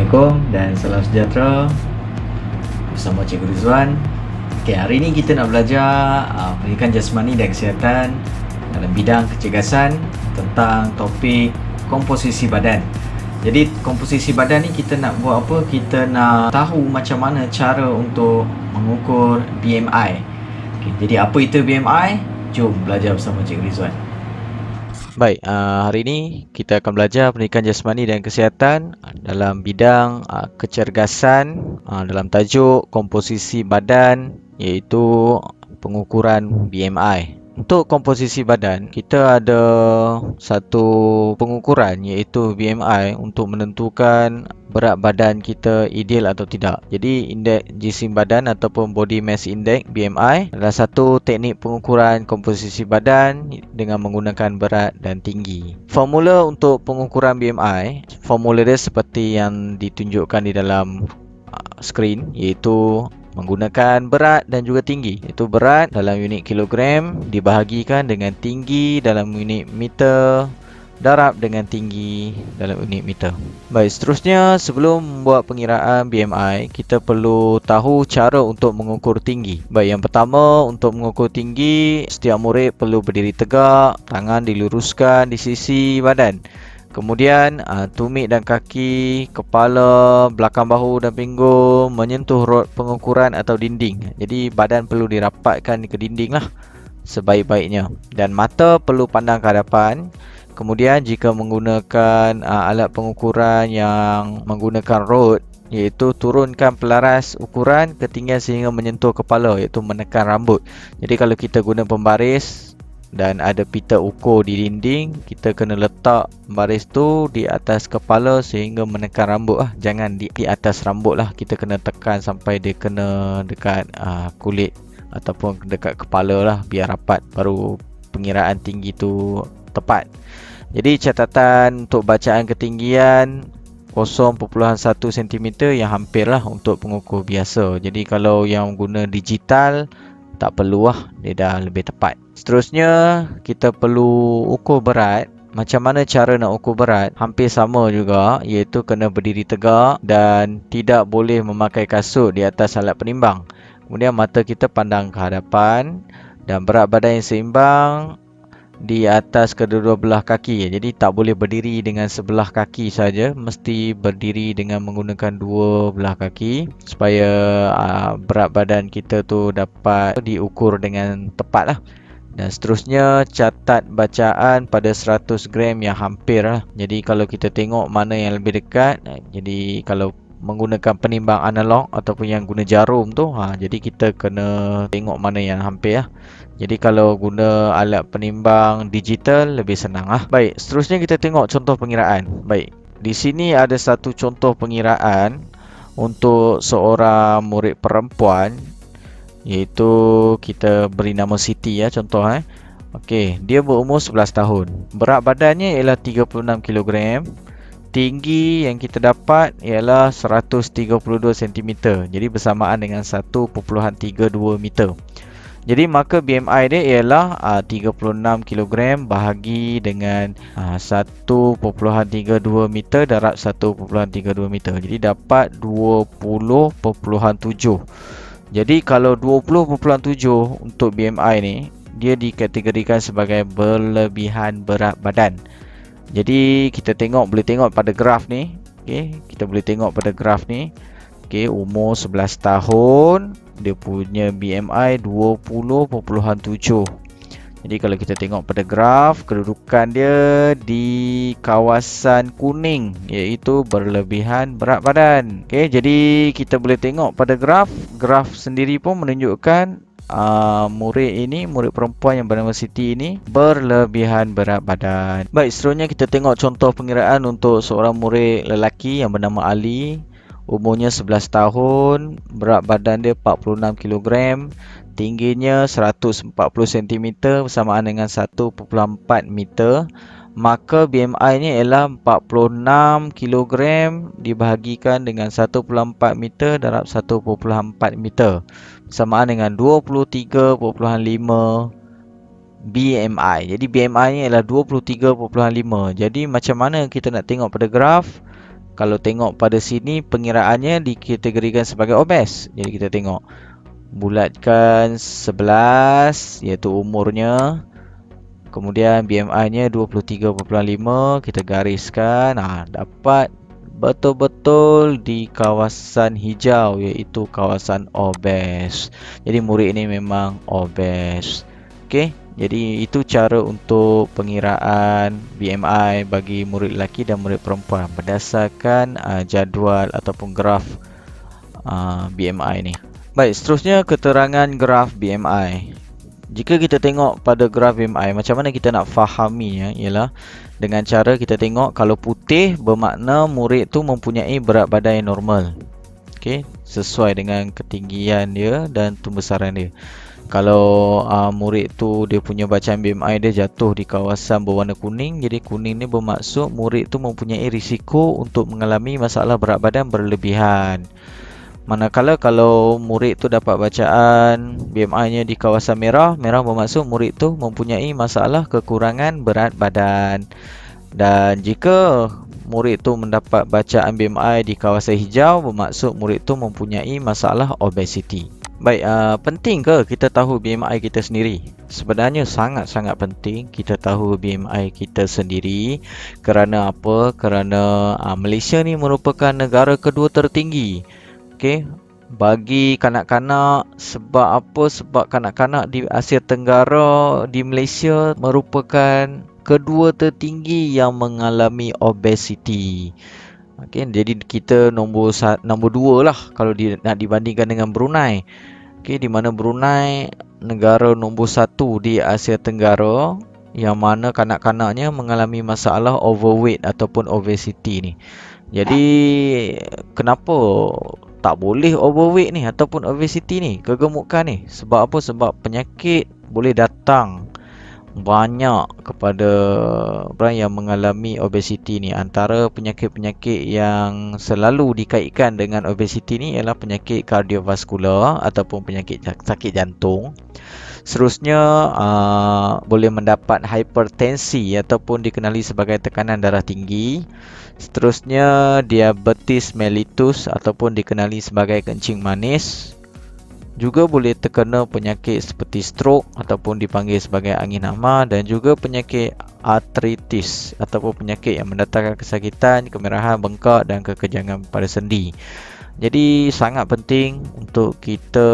Assalamualaikum dan salam sejahtera bersama Cikgu Rizwan. Hari ini kita nak belajar pendidikan jasmani dan kesihatan dalam bidang kecergasan tentang topik komposisi badan. Jadi komposisi badan ni kita nak buat apa? Kita nak tahu macam mana cara untuk mengukur BMI. Jadi apa itu BMI? Jom belajar bersama Cikgu Rizwan. Baik, hari ini kita akan belajar pendidikan jasmani dan kesihatan dalam bidang kecergasan dalam tajuk komposisi badan, iaitu pengukuran BMI. Untuk komposisi badan, kita ada satu pengukuran iaitu BMI untuk menentukan berat badan kita ideal atau tidak. Jadi indeks jisim badan ataupun body mass index BMI adalah satu teknik pengukuran komposisi badan dengan menggunakan berat dan tinggi. Formula untuk pengukuran BMI, formula dia seperti yang ditunjukkan di dalam skrin, iaitu menggunakan berat dan juga tinggi, iaitu berat dalam unit kilogram dibahagikan dengan tinggi dalam unit meter darab dengan tinggi dalam unit meter. Baik, seterusnya sebelum membuat pengiraan BMI, kita perlu tahu cara untuk mengukur tinggi. Baik, yang pertama untuk mengukur tinggi, setiap murid perlu berdiri tegak, tangan diluruskan di sisi badan. Kemudian tumit dan kaki, kepala, belakang bahu dan pinggul menyentuh rod pengukuran atau dinding. Jadi badan perlu dirapatkan ke dinding lah sebaik-baiknya. Dan mata perlu pandang ke hadapan. Kemudian jika menggunakan alat pengukuran yang menggunakan rod, iaitu turunkan pelaras ukuran ketinggian sehingga menyentuh kepala, iaitu menekan rambut. Jadi kalau kita guna pembaris dan ada pita ukur di dinding, kita kena letak baris tu di atas kepala sehingga menekan rambut lah. Jangan di atas rambut lah. Kita kena tekan sampai dia kena dekat kulit ataupun dekat kepala lah, biar rapat, baru pengiraan tinggi tu tepat. Jadi catatan untuk bacaan ketinggian 0.1 cm yang hampir lah untuk pengukur biasa. Jadi kalau yang guna digital tak perlu lah, dia dah lebih tepat. Seterusnya kita perlu ukur berat. Macam mana cara nak ukur berat? Hampir sama juga, iaitu kena berdiri tegak dan tidak boleh memakai kasut di atas alat penimbang. Kemudian mata kita pandang ke hadapan dan berat badan yang seimbang di atas kedua-dua belah kaki. Jadi tak boleh berdiri dengan sebelah kaki saja, mesti berdiri dengan menggunakan dua belah kaki supaya berat badan kita tu dapat diukur dengan tepat lah. Dan seterusnya catat bacaan pada 100 gram yang hampir lah. Jadi kalau kita tengok mana yang lebih dekat, jadi kalau menggunakan penimbang analog ataupun yang guna jarum tu, jadi kita kena tengok mana yang hampir lah. Jadi kalau guna alat penimbang digital lebih senang lah. Baik, seterusnya kita tengok contoh pengiraan. Baik, di sini ada satu contoh pengiraan untuk seorang murid perempuan, iaitu kita beri nama Siti ya, contoh Okey, dia berumur 11 tahun. Berat badannya ialah 36 kg. Tinggi yang kita dapat ialah 132 cm. Jadi bersamaan dengan 1.32 meter. Jadi maka BMI dia ialah 36 kg bahagi dengan 1.32 meter darab 1.32 meter. Jadi dapat 20.7. Jadi kalau 20.7 untuk BMI ni, dia dikategorikan sebagai berlebihan berat badan. Jadi kita boleh tengok pada graf ni. Okey, kita boleh tengok pada graf ni. Okey, umur 11 tahun, dia punya BMI 20.7. Jadi kalau kita tengok pada graf, kedudukan dia di kawasan kuning, iaitu berlebihan berat badan. Okey, jadi kita boleh tengok pada graf sendiri pun menunjukkan murid perempuan yang bernama Siti ini berlebihan berat badan. Baik, seterusnya kita tengok contoh pengiraan untuk seorang murid lelaki yang bernama Ali. Umurnya 11 tahun, berat badan dia 46 kg, tingginya 140 cm bersamaan dengan 1.4 meter. Maka BMI ni ialah 46 kg dibahagikan dengan 1.4 meter darab 1.4 meter, bersamaan dengan 23.5 BMI. Jadi BMI ni ialah 23.5. Jadi macam mana kita nak tengok pada graf? Kalau tengok pada sini, pengiraannya dikategorikan sebagai obes. Jadi kita tengok, bulatkan 11 iaitu umurnya. Kemudian BMI-nya 23.5, kita gariskan. Dapat betul-betul di kawasan hijau, iaitu kawasan obes. Jadi murid ini memang obes. Okey, jadi itu cara untuk pengiraan BMI bagi murid lelaki dan murid perempuan berdasarkan jadual ataupun graf BMI ni. Baik, seterusnya keterangan graf BMI. Jika kita tengok pada graf BMI, macam mana kita nak fahaminya ialah dengan cara kita tengok kalau putih bermakna murid tu mempunyai berat badan yang normal. Okey, sesuai dengan ketinggian dia dan pembesaran dia. Kalau murid tu dia punya bacaan BMI dia jatuh di kawasan berwarna kuning, jadi kuning ni bermaksud murid tu mempunyai risiko untuk mengalami masalah berat badan berlebihan. Manakala kalau murid tu dapat bacaan BMI-nya di kawasan merah, merah bermaksud murid tu mempunyai masalah kekurangan berat badan. Dan jika murid tu mendapat bacaan BMI di kawasan hijau, bermaksud murid tu mempunyai masalah obesiti. Baik, penting ke kita tahu BMI kita sendiri? Sebenarnya sangat-sangat penting kita tahu BMI kita sendiri. Kerana apa? Kerana Malaysia ni merupakan negara kedua tertinggi. Okey, bagi kanak-kanak. Sebab apa? Sebab kanak-kanak di Asia Tenggara di Malaysia merupakan kedua tertinggi yang mengalami obesiti. Okey, jadi kita nombor 2 lah kalau nak dibandingkan dengan Brunei. Okey, di mana Brunei negara nombor 1 di Asia Tenggara yang mana kanak-kanaknya mengalami masalah overweight ataupun obesity ni. Jadi kenapa tak boleh overweight ni ataupun obesity ni, kegemukan ni? Sebab apa? Sebab penyakit boleh datang banyak kepada orang yang mengalami obesiti ni. Antara penyakit-penyakit yang selalu dikaitkan dengan obesiti ni ialah penyakit kardiovaskular ataupun penyakit sakit jantung. Seterusnya boleh mendapat hipertensi ataupun dikenali sebagai tekanan darah tinggi. Seterusnya diabetes mellitus ataupun dikenali sebagai kencing manis. Juga boleh terkena penyakit seperti stroke ataupun dipanggil sebagai angin hama, dan juga penyakit artritis ataupun penyakit yang mendatangkan kesakitan, kemerahan, bengkak dan kekejangan pada sendi. Jadi sangat penting untuk kita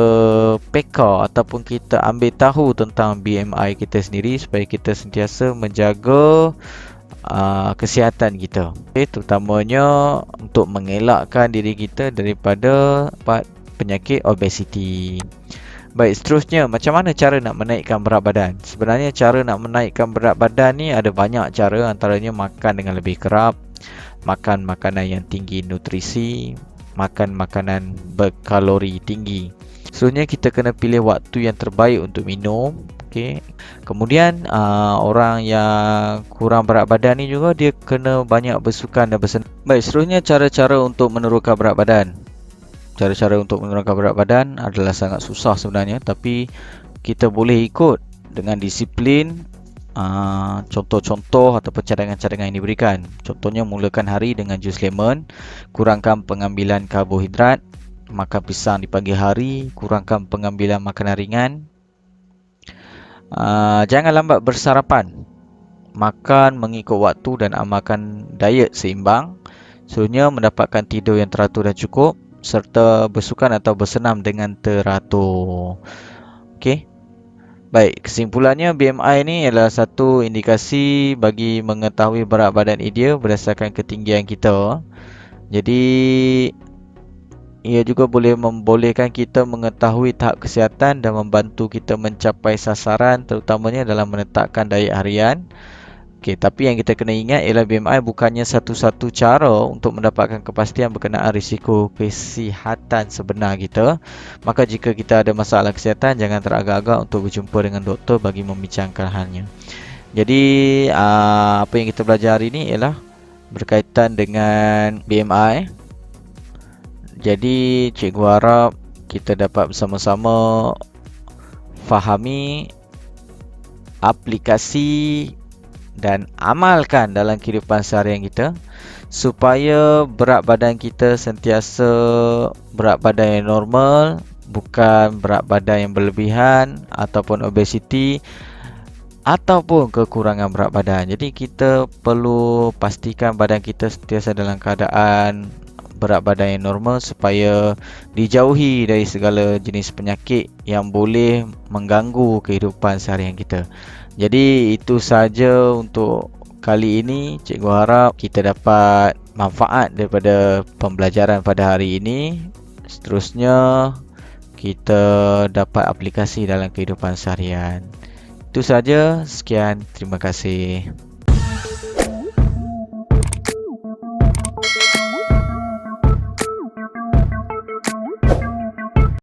peka ataupun kita ambil tahu tentang BMI kita sendiri supaya kita sentiasa menjaga kesihatan kita. Okay, terutamanya untuk mengelakkan diri kita daripada penyakit obesiti. Baik, seterusnya macam mana cara nak menaikkan berat badan? Sebenarnya cara nak menaikkan berat badan ni ada banyak cara, antaranya makan dengan lebih kerap, makan makanan yang tinggi nutrisi, makan makanan berkalori tinggi. Seterusnya kita kena pilih waktu yang terbaik untuk minum. Okay. Kemudian orang yang kurang berat badan ni juga dia kena banyak bersukan dan bersenam. Baik, seterusnya cara-cara untuk menurunkan berat badan. Cara-cara untuk menurunkan berat badan adalah sangat susah sebenarnya, tapi kita boleh ikut dengan disiplin. Contoh-contoh ataupun cadangan-cadangan yang diberikan. Contohnya, mulakan hari dengan jus lemon, kurangkan pengambilan karbohidrat, makan pisang di pagi hari, kurangkan pengambilan makanan ringan. Jangan lambat bersarapan, makan mengikut waktu dan amalkan diet seimbang. Seterusnya, mendapatkan tidur yang teratur dan cukup, serta bersukan atau bersenam dengan teratur. Okey. Baik, kesimpulannya BMI ni adalah satu indikasi bagi mengetahui berat badan ideal berdasarkan ketinggian kita. Jadi ia juga boleh membolehkan kita mengetahui tahap kesihatan dan membantu kita mencapai sasaran, terutamanya dalam menetapkan diet harian. Okey, tapi yang kita kena ingat ialah BMI bukannya satu-satu cara untuk mendapatkan kepastian berkenaan risiko kesihatan sebenar kita. Maka jika kita ada masalah kesihatan, jangan teragak-agak untuk berjumpa dengan doktor bagi membincangkan halnya. Jadi apa yang kita belajar hari ini ialah berkaitan dengan BMI. Jadi cikgu harap kita dapat bersama-sama fahami, aplikasi dan amalkan dalam kehidupan seharian kita supaya berat badan kita sentiasa berat badan yang normal, bukan berat badan yang berlebihan ataupun obesiti ataupun kekurangan berat badan. Jadi kita perlu pastikan badan kita sentiasa dalam keadaan berat badan yang normal supaya dijauhi dari segala jenis penyakit yang boleh mengganggu kehidupan seharian kita. Jadi itu saja untuk kali ini. Cikgu harap kita dapat manfaat daripada pembelajaran pada hari ini. Seterusnya kita dapat aplikasi dalam kehidupan seharian. Itu saja. Sekian. Terima kasih.